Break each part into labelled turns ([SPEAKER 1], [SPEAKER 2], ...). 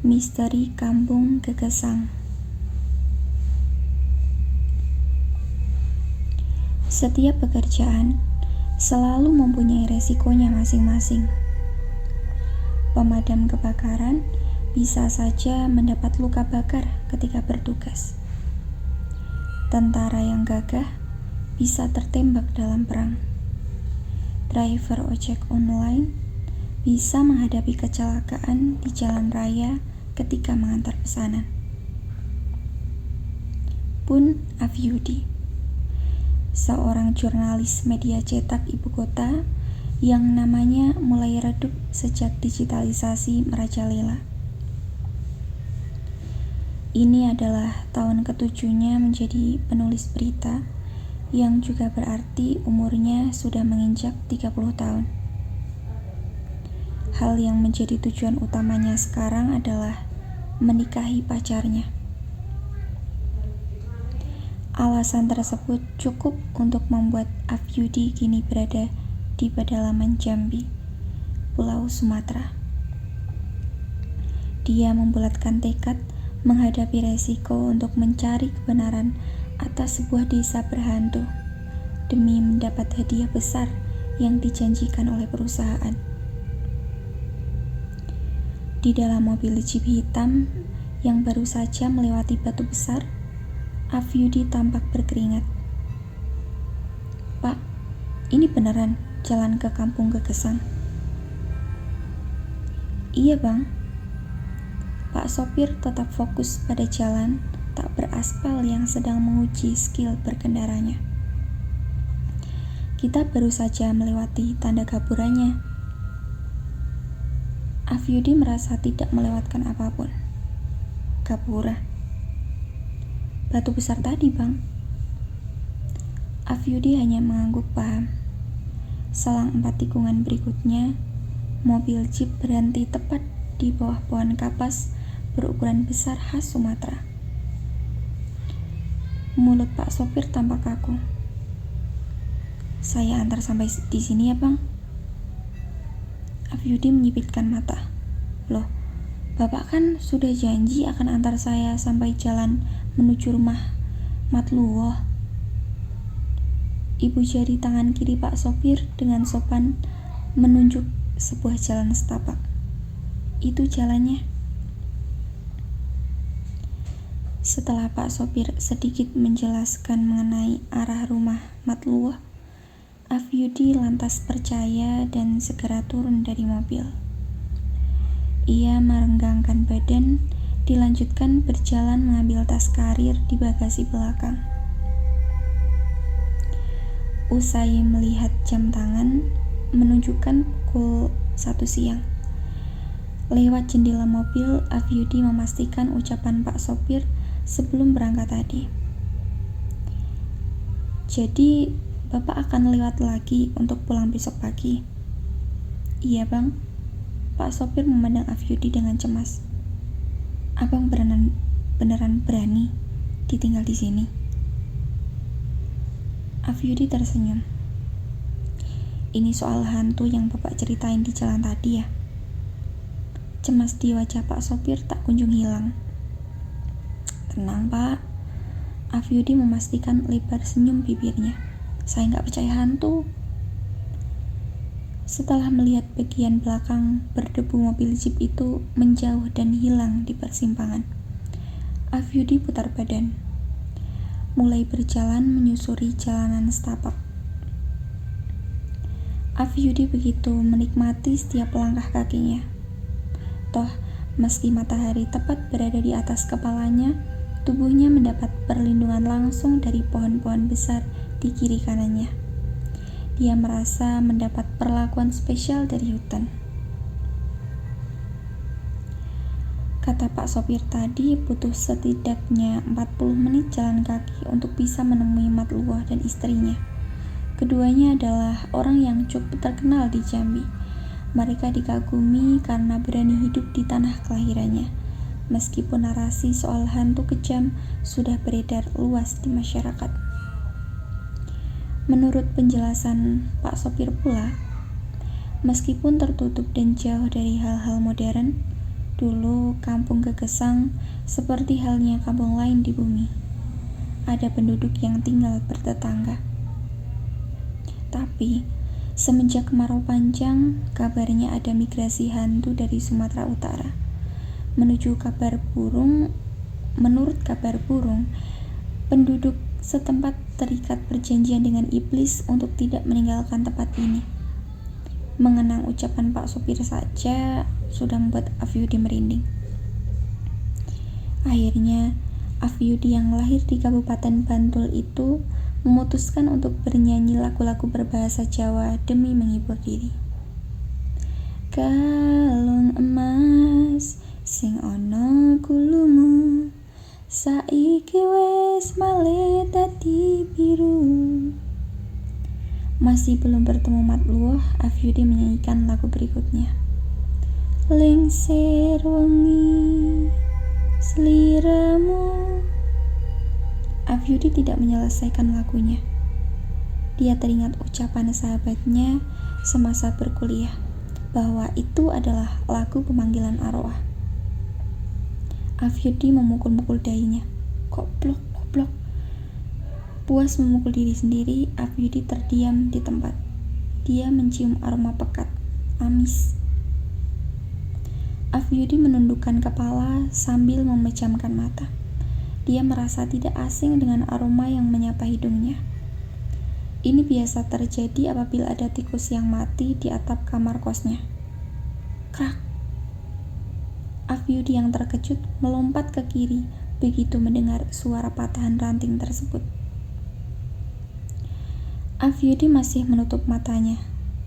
[SPEAKER 1] Misteri Kampung Gegesang. Setiap pekerjaan selalu mempunyai resikonya masing-masing. Pemadam kebakaran bisa saja mendapat luka bakar ketika bertugas. Tentara yang gagah bisa tertembak dalam perang. Driver ojek online bisa menghadapi kecelakaan di jalan raya ketika mengantar pesanan. Pun Afyudi, seorang jurnalis media cetak ibu kota yang namanya mulai redup sejak digitalisasi merajalela. Ini adalah tahun ketujuhnya menjadi penulis berita, yang juga berarti umurnya sudah menginjak 30 tahun. Hal yang menjadi tujuan utamanya sekarang adalah menikahi pacarnya. Alasan tersebut cukup untuk membuat Afyudi kini berada di pedalaman Jambi, Pulau Sumatera. Dia membulatkan tekad menghadapi resiko untuk mencari kebenaran atas sebuah desa berhantu demi mendapat hadiah besar yang dijanjikan oleh perusahaan. Di dalam mobil jeep hitam yang baru saja melewati batu besar, Afyudi tampak berkeringat. "Pak, ini beneran jalan ke Kampung Gegesang?" "Iya, Bang." Pak sopir tetap fokus pada jalan tak beraspal yang sedang menguji skill berkendaranya. "Kita baru saja melewati tanda gaburannya." Afyudi merasa tidak melewatkan apapun. Gapura? "Batu besar tadi, Bang." Afyudi hanya mengangguk paham. Selang 4 tikungan berikutnya, mobil jeep berhenti tepat di bawah pohon kapas berukuran besar khas Sumatera. Mulut Pak sopir tampak kaku. "Saya antar sampai di sini ya, Bang." Afyudi menyipitkan mata. "Loh, Bapak kan sudah janji akan antar saya sampai jalan menuju rumah Matluwoh." Ibu jari tangan kiri Pak sopir dengan sopan menunjuk sebuah jalan setapak. "Itu jalannya." Setelah Pak sopir sedikit menjelaskan mengenai arah rumah Matluwoh, Afyudi lantas percaya dan segera turun dari mobil. Ia merenggangkan badan, dilanjutkan berjalan mengambil tas karir di bagasi belakang. Usai melihat jam tangan menunjukkan pukul 1 siang. Lewat jendela mobil, Afyudi memastikan ucapan Pak sopir sebelum berangkat tadi. "Jadi, Bapak akan lewat lagi untuk pulang besok pagi?" "Iya, Bang." Pak sopir memandang Afyudi dengan cemas. "Abang beneran berani ditinggal di sini?" Afyudi tersenyum. "Ini soal hantu yang Bapak ceritain di jalan tadi ya?" Cemas di wajah Pak sopir tak kunjung hilang. "Tenang, Pak." Afyudi memastikan lebar senyum bibirnya. "Saya nggak percaya hantu." Setelah melihat bagian belakang berdebu mobil jeep itu menjauh dan hilang di persimpangan, Afyudi putar badan, mulai berjalan menyusuri jalanan setapak. Afyudi begitu menikmati setiap langkah kakinya. Toh, meski matahari tepat berada di atas kepalanya, tubuhnya mendapat perlindungan langsung dari pohon-pohon besar di kiri kanannya. Dia merasa mendapat perlakuan spesial dari hutan. Kata Pak sopir tadi butuh setidaknya 40 menit jalan kaki untuk bisa menemui Matluwoh dan istrinya. Keduanya adalah orang yang cukup terkenal di Jambi. Mereka dikagumi karena berani hidup di tanah kelahirannya, meskipun narasi soal hantu kejam sudah beredar luas di masyarakat. Menurut penjelasan Pak sopir pula, meskipun tertutup dan jauh dari hal-hal modern, Dulu, kampung Gegesang seperti halnya kampung lain di bumi. Ada penduduk yang tinggal bertetangga. Tapi, semenjak kemarau panjang, kabarnya ada migrasi hantu dari Sumatera Utara. Menurut kabar burung, penduduk setempat terikat perjanjian dengan iblis untuk tidak meninggalkan tempat ini. Mengenang ucapan Pak Sopir saja sudah membuat Afyudi merinding. Akhirnya, Afyudi yang lahir di Kabupaten Bantul itu memutuskan untuk bernyanyi lagu-lagu berbahasa Jawa demi menghibur diri. Kalung emas sing ana gulumu, saiki wis malih dadi biru. Masih belum bertemu matluh, Afyudi menyanyikan lagu berikutnya. Lingsir wengi sliramu. Afyudi tidak menyelesaikan lagunya. Dia teringat ucapan sahabatnya semasa berkuliah bahwa itu adalah lagu pemanggilan arwah. Afyudi memukul-mukul dahinya. Goblok. Puas memukul diri sendiri, Afyudi terdiam di tempat. Dia mencium aroma pekat, amis. Afyudi menundukkan kepala sambil memejamkan mata. Dia merasa tidak asing dengan aroma yang menyapa hidungnya. Ini biasa terjadi apabila ada tikus yang mati di atap kamar kosnya. Krak! Afyudi yang terkejut melompat ke kiri begitu mendengar suara patahan ranting tersebut. Afyudi masih menutup matanya.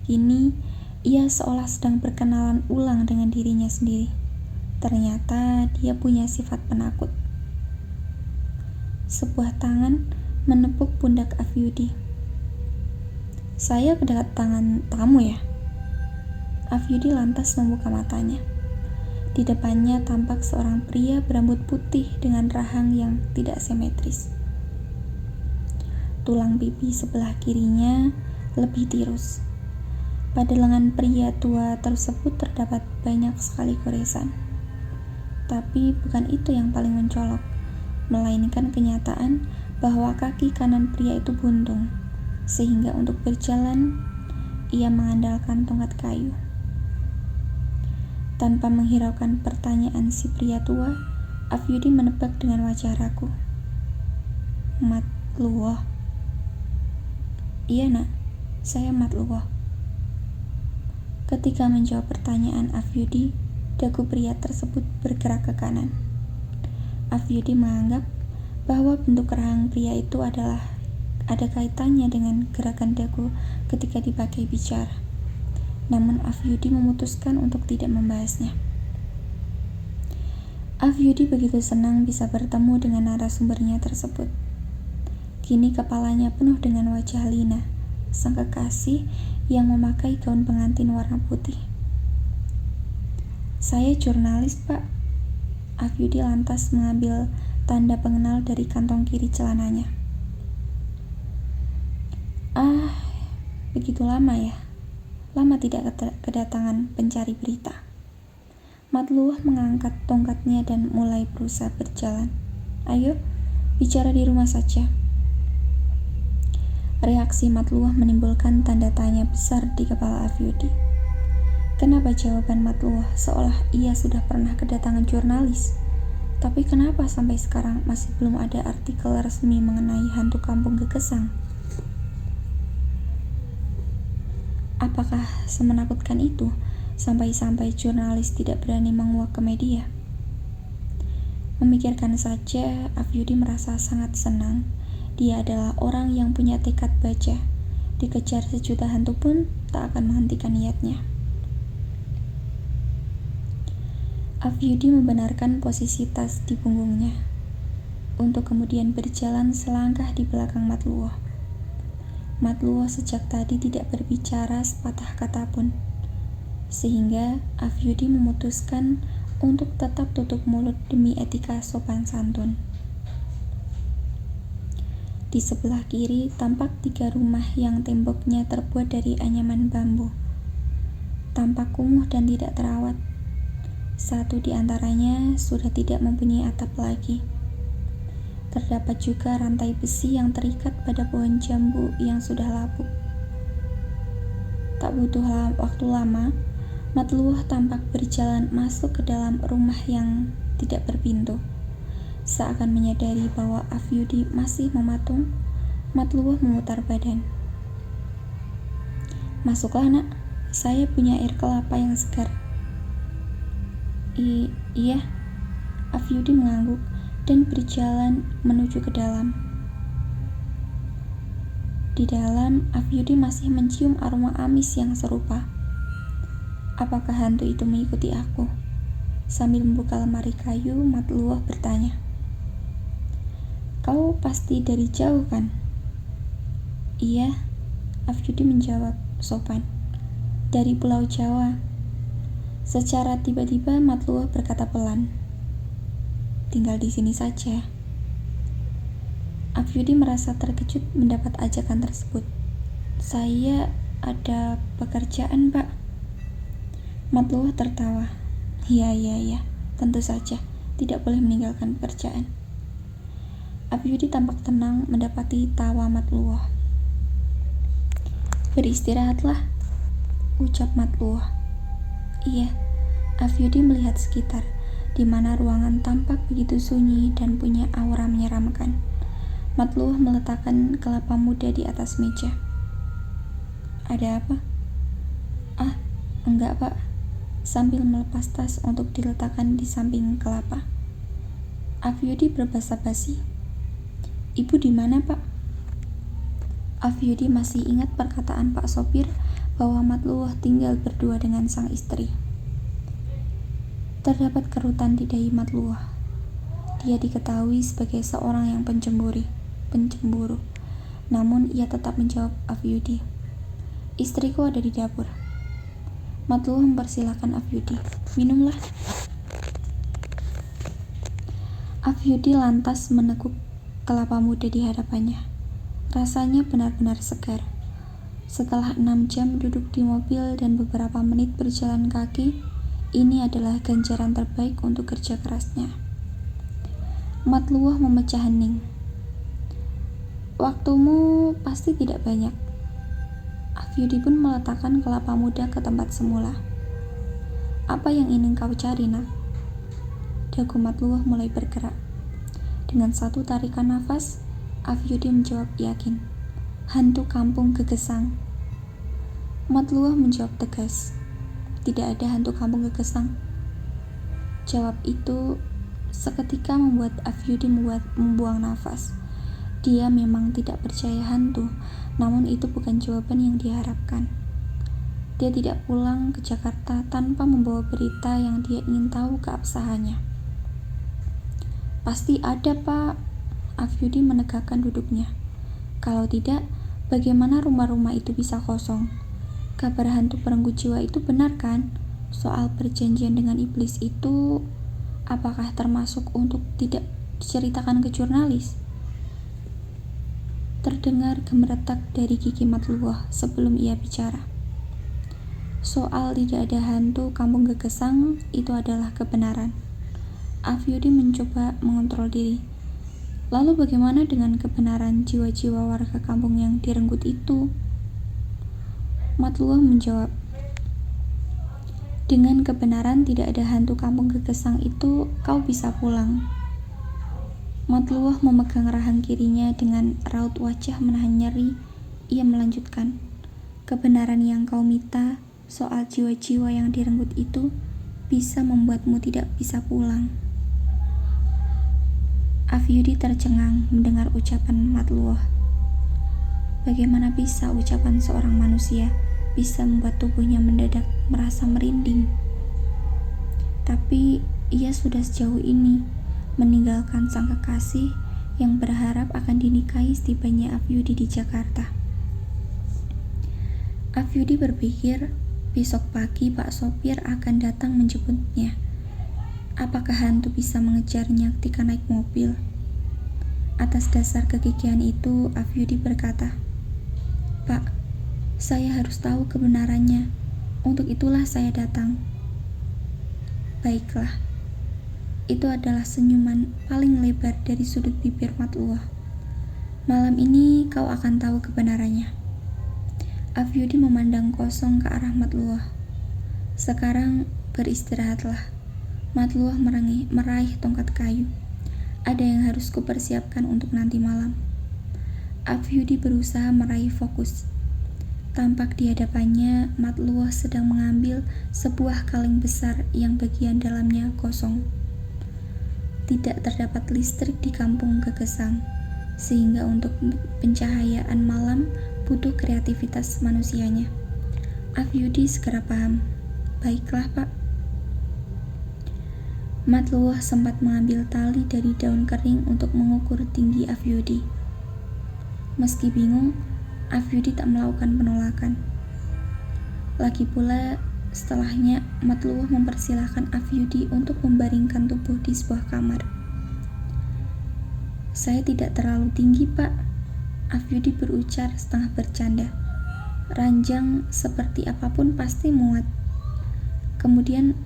[SPEAKER 1] Kini, ia seolah sedang berkenalan ulang dengan dirinya sendiri. Ternyata dia punya sifat penakut. Sebuah tangan menepuk pundak Afyudi. Saya kedatangan tamu ya? Afyudi lantas membuka matanya. Di depannya tampak seorang pria berambut putih dengan rahang yang tidak simetris. Tulang pipi sebelah kirinya lebih tirus. Pada lengan pria tua tersebut terdapat banyak sekali goresan. Tapi bukan itu yang paling mencolok, melainkan kenyataan bahwa kaki kanan pria itu buntung, sehingga untuk berjalan ia mengandalkan tongkat kayu. Tanpa menghiraukan pertanyaan si pria tua, Afyudi menebak dengan wajah ragu. Matluh. Iya nak, saya matluh. Ketika menjawab pertanyaan Afyudi, dagu pria tersebut bergerak ke kanan. Afyudi menganggap bahwa bentuk rahang pria itu ada kaitannya dengan gerakan dagu ketika dipakai bicara. Namun Afyudi memutuskan untuk tidak membahasnya. Afyudi begitu senang bisa bertemu dengan narasumbernya tersebut. Kini kepalanya penuh dengan wajah Lina, sang kekasih yang memakai gaun pengantin warna putih. Saya jurnalis, Pak. Afyudi lantas mengambil tanda pengenal dari kantong kiri celananya. Begitu lama ya? Lama tidak kedatangan pencari berita. Matluh mengangkat tongkatnya dan mulai berusaha berjalan. Ayo, bicara di rumah saja. Reaksi Matluh menimbulkan tanda tanya besar di kepala Afyudi. Kenapa jawaban Matluh seolah ia sudah pernah kedatangan jurnalis? Tapi kenapa sampai sekarang masih belum ada artikel resmi mengenai hantu kampung Gegesang? Apakah semenakutkan itu sampai-sampai jurnalis tidak berani menguak ke media? Memikirkan saja, Afyudi merasa sangat senang. Dia adalah orang yang punya tekad baja. Dikejar sejuta hantu pun tak akan menghentikan niatnya. Afyudi membenarkan posisi tas di punggungnya, untuk kemudian berjalan selangkah di belakang Matluh. Matluh sejak tadi tidak berbicara sepatah kata pun, sehingga Afyudi memutuskan untuk tetap tutup mulut demi etika sopan santun. Di sebelah kiri tampak 3 rumah yang temboknya terbuat dari anyaman bambu. Tampak kumuh dan tidak terawat. Satu di antaranya sudah tidak mempunyai atap lagi. Terdapat juga rantai besi yang terikat pada pohon jambu yang sudah lapuk. Tak butuh waktu lama, Matluh tampak berjalan masuk ke dalam rumah yang tidak berpintu. Seakan menyadari bahwa Afyudi masih mematung, Matluh memutar badan. "Masuklah, nak. Saya punya air kelapa yang segar." Iya, Afyudi mengangguk dan berjalan menuju ke dalam. Di dalam, Afyudi masih mencium aroma amis yang serupa. "Apakah hantu itu mengikuti aku?" Sambil membuka lemari kayu, Matluh bertanya. "Kau pasti dari jauh, kan?" "Iya," Afyudi menjawab sopan. "Dari Pulau Jawa." Secara tiba-tiba Matluh berkata pelan, "Tinggal di sini saja." Afyudi merasa terkejut mendapat ajakan tersebut. "Saya ada pekerjaan, Pak." Matluh tertawa. Ya, tentu saja, tidak boleh meninggalkan pekerjaan." Afyudi tampak tenang mendapati tawa Matluh. "Beristirahatlah," ucap Matluh. "Iya." Afyudi melihat sekitar, di mana ruangan tampak begitu sunyi dan punya aura menyeramkan. Matluh meletakkan kelapa muda di atas meja. "Ada apa?" "Ah, enggak, Pak." Sambil melepas tas untuk diletakkan di samping kelapa, Afyudi berbahasa basi. "Ibu di mana, Pak?" Afyudi masih ingat perkataan Pak Sopir bahwa Matluh tinggal berdua dengan sang istri. Terdapat kerutan di dahi Matluh. Dia diketahui sebagai seorang yang pencemburu. Namun ia tetap menjawab Afyudi, "Istriku ada di dapur." Matluh mempersilahkan Afyudi, "Minumlah." Afyudi lantas meneguk kelapa muda di hadapannya. Rasanya benar-benar segar. Setelah 6 jam duduk di mobil dan beberapa menit berjalan kaki, ini adalah ganjaran terbaik untuk kerja kerasnya. Matluh memecah hening. "Waktumu pasti tidak banyak." Afyudi pun meletakkan kelapa muda ke tempat semula. "Apa yang ingin kau cari, nak?" Dagu Matluh mulai bergerak. Dengan satu tarikan nafas, Afyudi menjawab yakin, "Hantu kampung Gegesang." Matluh menjawab tegas, "Tidak ada hantu kampung Gegesang." Jawab itu seketika membuat Afyudi membuang nafas. Dia memang tidak percaya hantu, namun itu bukan jawaban yang diharapkan. Dia tidak pulang ke Jakarta tanpa membawa berita yang dia ingin tahu keabsahannya. "Pasti ada, Pak." Afyudi menegakkan duduknya. "Kalau tidak, bagaimana rumah-rumah itu bisa kosong? Kabar hantu perenggut jiwa itu benar, kan? Soal perjanjian dengan iblis itu, apakah termasuk untuk tidak diceritakan ke jurnalis?" Terdengar gemeretak dari gigi Matluh sebelum ia bicara. Soal tidak ada hantu kampung Gegesang itu adalah kebenaran. Afyudi mencoba mengontrol diri. "Lalu bagaimana dengan kebenaran jiwa-jiwa warga kampung yang direnggut itu?" Matluh menjawab, "Dengan kebenaran tidak ada hantu kampung Gegesang itu, kau bisa pulang." Matluh memegang rahang kirinya dengan raut wajah menahan nyeri. Ia melanjutkan, "Kebenaran yang kau minta soal jiwa-jiwa yang direnggut itu bisa membuatmu tidak bisa pulang." Afyudi tercengang mendengar ucapan Matluh. Bagaimana bisa ucapan seorang manusia bisa membuat tubuhnya mendadak merasa merinding? Tapi ia sudah sejauh ini meninggalkan sang kekasih yang berharap akan dinikahi setibanya Afyudi di Jakarta. Afyudi berpikir besok pagi Pak Sopir akan datang menjemputnya. Apakah hantu bisa mengejarnya ketika naik mobil? Atas dasar kegigihan itu, Afyudi berkata, "Pak, saya harus tahu kebenarannya. Untuk itulah saya datang." Baiklah, itu adalah senyuman paling lebar dari sudut bibir Matluah. Malam ini kau akan tahu kebenarannya. Afyudi memandang kosong ke arah Matluah. Sekarang beristirahatlah. Matluah meraih tongkat kayu. Ada yang harus kupersiapkan untuk nanti malam. Afyudi berusaha meraih fokus. Tampak di hadapannya Matluah sedang mengambil sebuah kaleng besar yang bagian dalamnya kosong. Tidak terdapat listrik di kampung Gegesang, sehingga untuk pencahayaan malam butuh kreativitas manusianya. Afyudi segera paham. Baiklah, Pak. Matluah sempat mengambil tali dari daun kering untuk mengukur tinggi Afyudi. Meski bingung, Afyudi tak melakukan penolakan. Lagi pula, setelahnya Matluah mempersilahkan Afyudi untuk membaringkan tubuh di sebuah kamar. Saya tidak terlalu tinggi, Pak. Afyudi berujar setengah bercanda. Ranjang seperti apapun pasti muat. Kemudian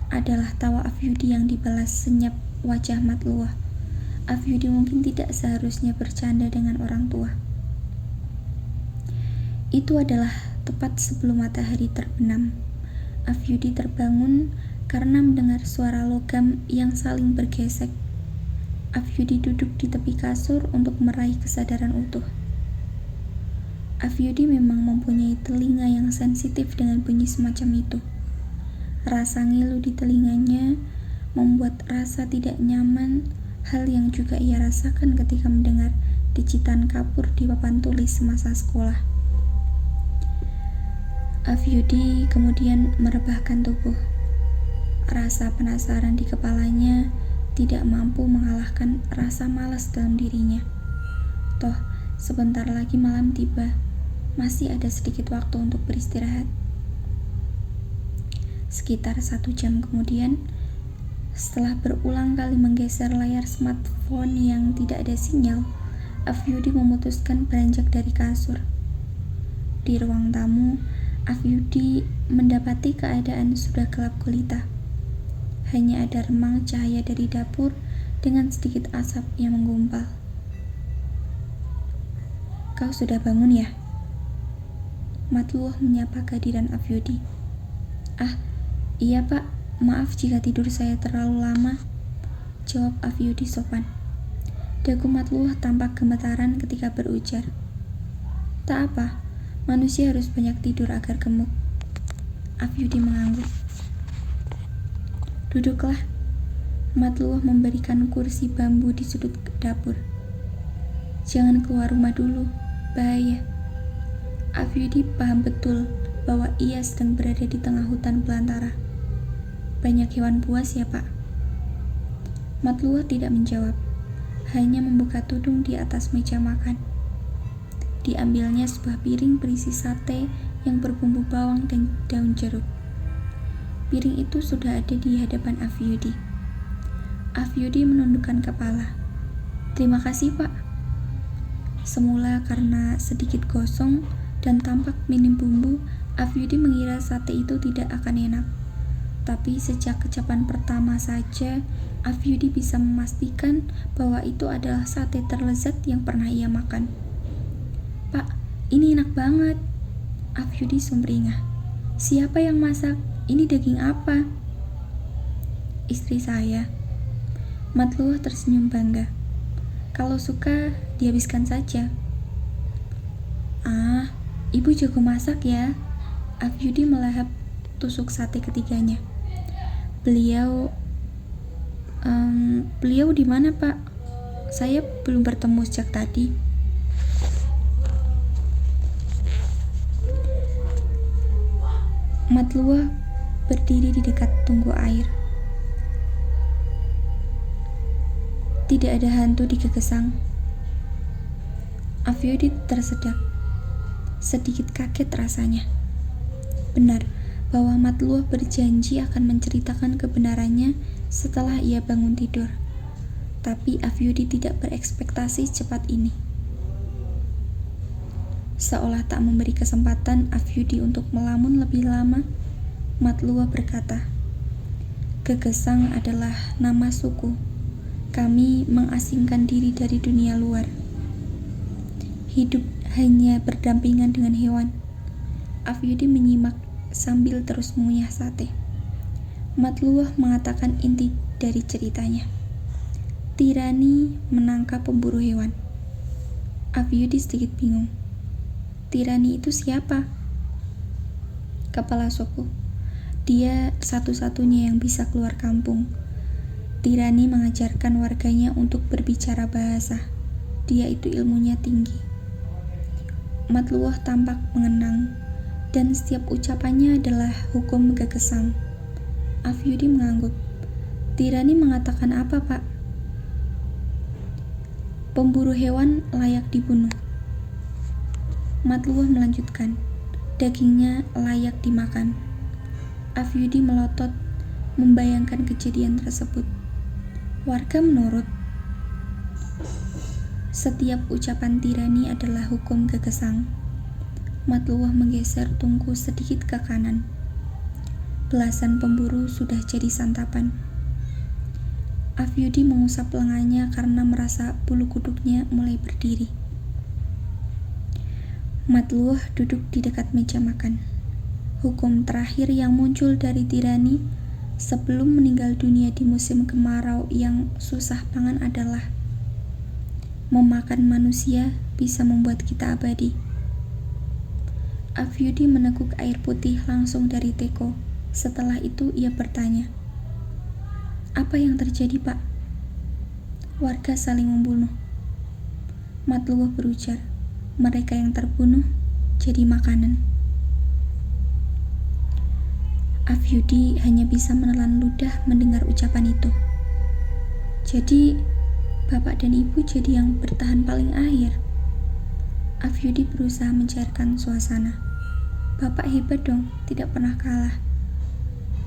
[SPEAKER 1] adalah tawa Afyudi yang dibalas senyap wajah Matluah. Afyudi mungkin tidak seharusnya bercanda dengan orang tua. Itu adalah tepat sebelum matahari terbenam. Afyudi terbangun karena mendengar suara logam yang saling bergesek. Afyudi duduk di tepi kasur untuk meraih kesadaran utuh. Afyudi memang mempunyai telinga yang sensitif dengan bunyi semacam itu. Rasa ngilu di telinganya membuat rasa tidak nyaman, hal yang juga ia rasakan ketika mendengar decitan kapur di papan tulis semasa sekolah. Afyudi kemudian merebahkan tubuh. Rasa penasaran di kepalanya tidak mampu mengalahkan rasa malas dalam dirinya. Toh, sebentar lagi malam tiba. Masih ada sedikit waktu untuk beristirahat. Sekitar 1 jam kemudian, setelah berulang kali menggeser layar smartphone yang tidak ada sinyal, Afyudi memutuskan beranjak dari kasur. Di ruang tamu, Afyudi mendapati keadaan sudah gelap gulita. Hanya ada remang cahaya dari dapur dengan sedikit asap yang menggumpal. Kau sudah bangun ya? Matluah menyapa kehadiran Afyudi. Ah, iya Pak, maaf jika tidur saya terlalu lama, jawab Afyudi sopan. Dagu Matluah tampak gemetaran ketika berujar. Tak apa, manusia harus banyak tidur agar gemuk. Afyudi mengangguk. Duduklah. Matluah memberikan kursi bambu di sudut dapur. Jangan keluar rumah dulu, bahaya. Afyudi paham betul bahwa ia sedang berada di tengah hutan belantara. Banyak hewan buas ya, Pak? Matluah tidak menjawab, hanya membuka tudung di atas meja makan. Diambilnya sebuah piring berisi sate yang berbumbu bawang dan daun jeruk. Piring itu sudah ada di hadapan Afyudi. Afyudi menundukkan kepala. Terima kasih, Pak. Semula karena sedikit gosong dan tampak minim bumbu, Afyudi mengira sate itu tidak akan enak. Tapi sejak kecapan pertama saja, Afyudi bisa memastikan bahwa itu adalah sate terlezat yang pernah ia makan. Pak, ini enak banget. Afyudi sumringah. Siapa yang masak? Ini daging apa? Istri saya. Matluah tersenyum bangga. Kalau suka, dihabiskan saja. Ah, ibu jago masak ya. Afyudi melahap tusuk sate ketiganya. Beliau di mana, Pak? Saya belum bertemu sejak tadi. Matluah berdiri di dekat tungku air. Tidak ada hantu di Gegesang. Afyudi tersedak. Sedikit kaget rasanya. Benar bahwa Matluah berjanji akan menceritakan kebenarannya setelah ia bangun tidur. Tapi Afyudi tidak berekspektasi secepat ini. Seolah tak memberi kesempatan Afyudi untuk melamun lebih lama, Matluah berkata, Gegesang adalah nama suku. Kami mengasingkan diri dari dunia luar. Hidup hanya berdampingan dengan hewan. Afyudi menyimak sambil terus mengunyah sate. Matluah mengatakan inti dari ceritanya. Tirani menangkap pemburu hewan. Afyudi sedikit bingung. Tirani itu siapa? Kepala suku. Dia satu-satunya yang bisa keluar kampung. Tirani mengajarkan warganya untuk berbicara bahasa. Dia itu ilmunya tinggi. Matluah tampak mengenang, dan setiap ucapannya adalah hukum Gegesang. Afyudi mengangguk. Tirani mengatakan apa, Pak? Pemburu hewan layak dibunuh. Matluah melanjutkan. Dagingnya layak dimakan. Afyudi melotot membayangkan kejadian tersebut. Warga menurut. Setiap ucapan Tirani adalah hukum Gegesang. Matluah menggeser tungku sedikit ke kanan. Belasan pemburu sudah jadi santapan. Afyudi mengusap lengannya karena merasa bulu kuduknya mulai berdiri. Matluah duduk di dekat meja makan. Hukum terakhir yang muncul dari Tirani sebelum meninggal dunia di musim kemarau yang susah pangan adalah memakan manusia bisa membuat kita abadi. Afyudi meneguk air putih langsung dari teko. Setelah itu ia bertanya, apa yang terjadi, Pak? Warga saling membunuh. Matluah berujar, mereka yang terbunuh jadi makanan. Afyudi hanya bisa menelan ludah mendengar ucapan itu. Jadi, bapak dan ibu jadi yang bertahan paling akhir. Afyudi berusaha mencairkan suasana. Bapak hebat dong, tidak pernah kalah.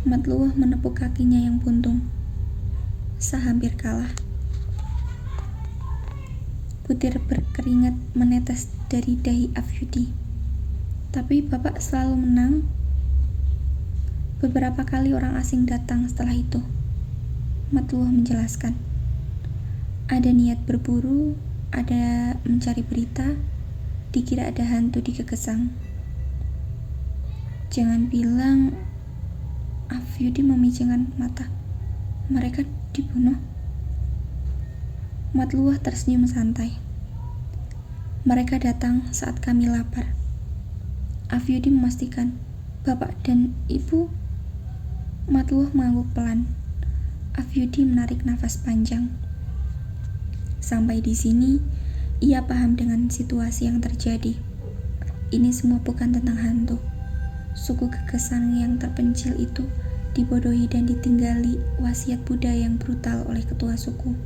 [SPEAKER 1] Matluah menepuk kakinya yang buntung. Saya hampir kalah. Butir berkeringat menetes dari dahi Afyudi. Tapi bapak selalu menang. Beberapa kali orang asing datang setelah itu. Matluah menjelaskan. Ada niat berburu, ada mencari berita, dikira ada hantu di Gegesang. Jangan bilang. Afyudi memejamkan mata. Mereka dibunuh. Matluah tersenyum santai. Mereka datang saat kami lapar. Afyudi memastikan, bapak dan ibu. Matluah mengangguk pelan. Afyudi menarik nafas panjang. Sampai di sini, ia paham dengan situasi yang terjadi. Ini semua bukan tentang hantu. Suku Gegesang yang terpencil itu dibodohi dan ditinggali wasiat Buddha yang brutal oleh ketua suku.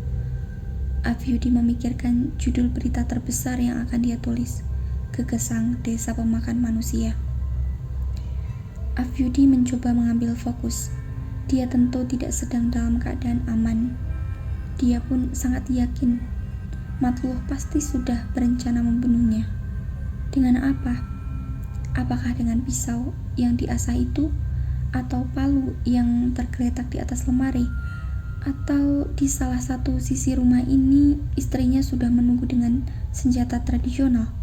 [SPEAKER 1] Afyudi memikirkan judul berita terbesar yang akan dia tulis. Gegesang, desa pemakan manusia. Afyudi mencoba mengambil fokus. Dia tentu tidak sedang dalam keadaan aman. Dia pun sangat yakin Matluah pasti sudah berencana membunuhnya. Dengan apa? Apakah dengan pisau yang diasah itu, atau palu yang tergeletak di atas lemari, atau di salah satu sisi rumah ini istrinya sudah menunggu dengan senjata tradisional?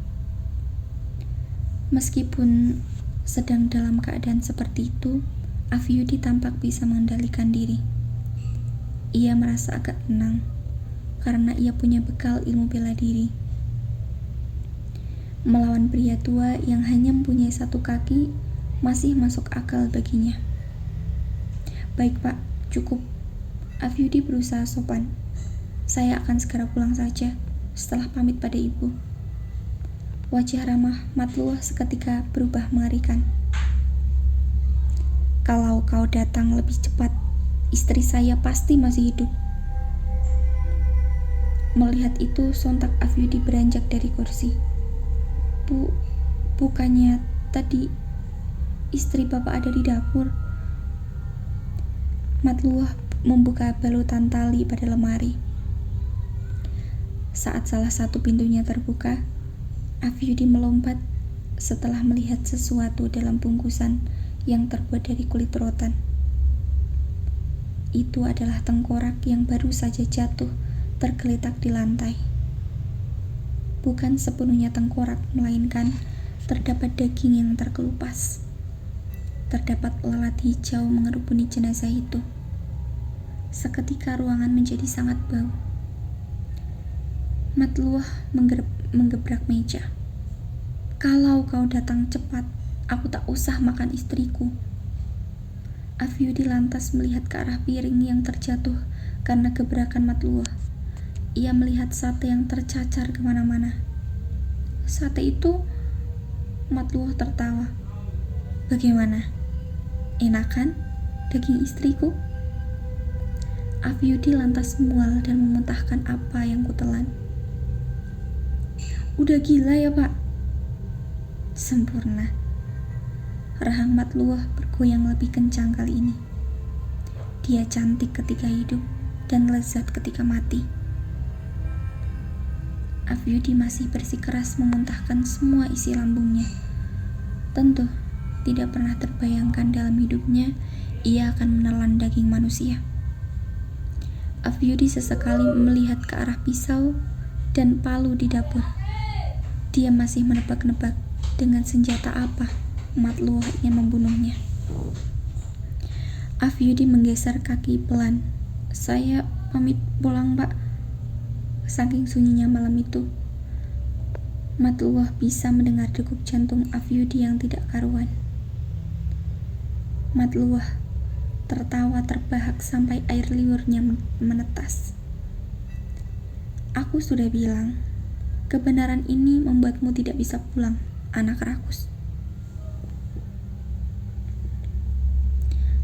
[SPEAKER 1] Meskipun sedang dalam keadaan seperti itu, Afyudi tampak bisa mengendalikan diri. Ia merasa agak tenang karena ia punya bekal ilmu bela diri. Melawan pria tua yang hanya mempunyai satu kaki masih masuk akal baginya. Baik, Pak, cukup. Afyudi berusaha sopan. Saya akan segera pulang saja setelah pamit pada ibu. Wajah ramah Matluah seketika berubah mengerikan. Kalau kau datang lebih cepat, istri saya pasti masih hidup. Melihat itu, sontak Afyudi beranjak dari kursi. Bukannya tadi istri bapak ada di dapur? Matluah membuka balutan tali pada lemari. Saat salah satu pintunya terbuka, Afyudi melompat setelah melihat sesuatu dalam bungkusan yang terbuat dari kulit rotan. Itu adalah tengkorak yang baru saja jatuh tergeletak di lantai. Bukan sepenuhnya tengkorak, melainkan terdapat daging yang terkelupas. Terdapat lalat hijau mengerubuni jenazah itu. Seketika ruangan menjadi sangat bau. Matluah menggebrak meja. "Kalau kau datang cepat, aku tak usah makan istriku." Afyudi lantas melihat ke arah piring yang terjatuh karena gebrakan Matluah. Ia melihat sate yang tercacar kemana-mana. "Sate itu?" Matluah tertawa. "Bagaimana? Enak kan daging istriku?" Afyudi lantas mual dan memuntahkan apa yang kutelan. "Udah gila ya, Pak?" "Sempurna." Rahang Matluah bergoyang lebih kencang kali ini. Dia cantik ketika hidup dan lezat ketika mati. Afyudi masih bersikeras memuntahkan semua isi lambungnya. Tentu tidak pernah terbayangkan dalam hidupnya ia akan menelan daging manusia. Afyudi sesekali melihat ke arah pisau dan palu di dapur. Dia masih menebak-nebak dengan senjata apa Matluah ingin membunuhnya. Afyudi menggeser kaki pelan. "Saya pamit pulang, Pak." Saking sunyinya malam itu, Matluah bisa mendengar degup jantung Afyudi yang tidak karuan. Matluah tertawa terbahak sampai air liurnya menetas. "Aku sudah bilang, kebenaran ini membuatmu tidak bisa pulang, anak rakus."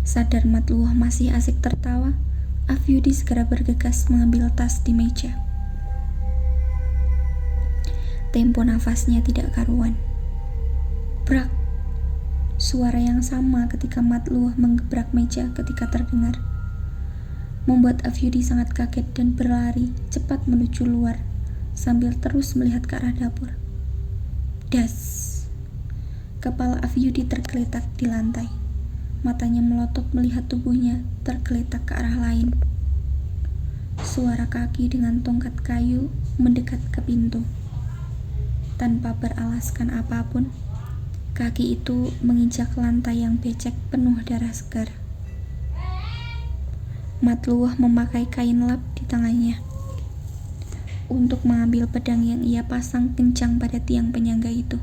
[SPEAKER 1] Sadar Matluah masih asik tertawa, Afyudi segera bergegas mengambil tas di meja. Tempo nafasnya tidak karuan. Brak! Suara yang sama ketika Matluah menggebrak meja ketika terdengar, membuat Afyudi sangat kaget dan berlari cepat menuju luar sambil terus melihat ke arah dapur. Das! Kepala Afyudi tergeletak di lantai. Matanya melotot melihat tubuhnya tergeletak ke arah lain. Suara kaki dengan tongkat kayu mendekat ke pintu. Tanpa beralaskan apapun, kaki itu menginjak lantai yang becek penuh darah segar. Matluah memakai kain lap di tangannya untuk mengambil pedang yang ia pasang kencang pada tiang penyangga itu.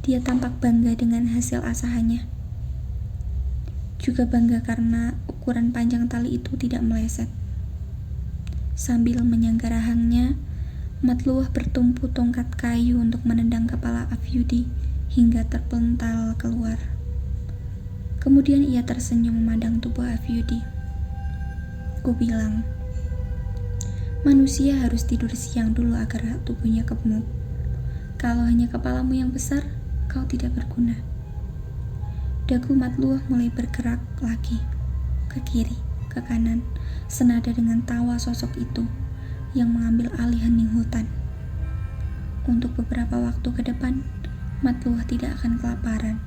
[SPEAKER 1] Dia tampak bangga dengan hasil asahannya. Juga bangga karena ukuran panjang tali itu tidak meleset. Sambil menyangga rahangnya, Matluah bertumpu tongkat kayu untuk menendang kepala Afyudi hingga terpental keluar. Kemudian ia tersenyum memandang tubuh Afyudi. "Kubilang, manusia harus tidur siang dulu agar tubuhnya gemuk. Kalau hanya kepalamu yang besar, kau tidak berguna." Dagu Matluah mulai bergerak lagi, ke kiri, ke kanan, senada dengan tawa sosok itu yang mengambil alih hening hutan. Untuk beberapa waktu ke depan, Matluah tidak akan kelaparan.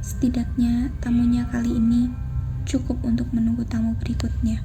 [SPEAKER 1] Setidaknya tamunya kali ini cukup untuk menunggu tamu berikutnya.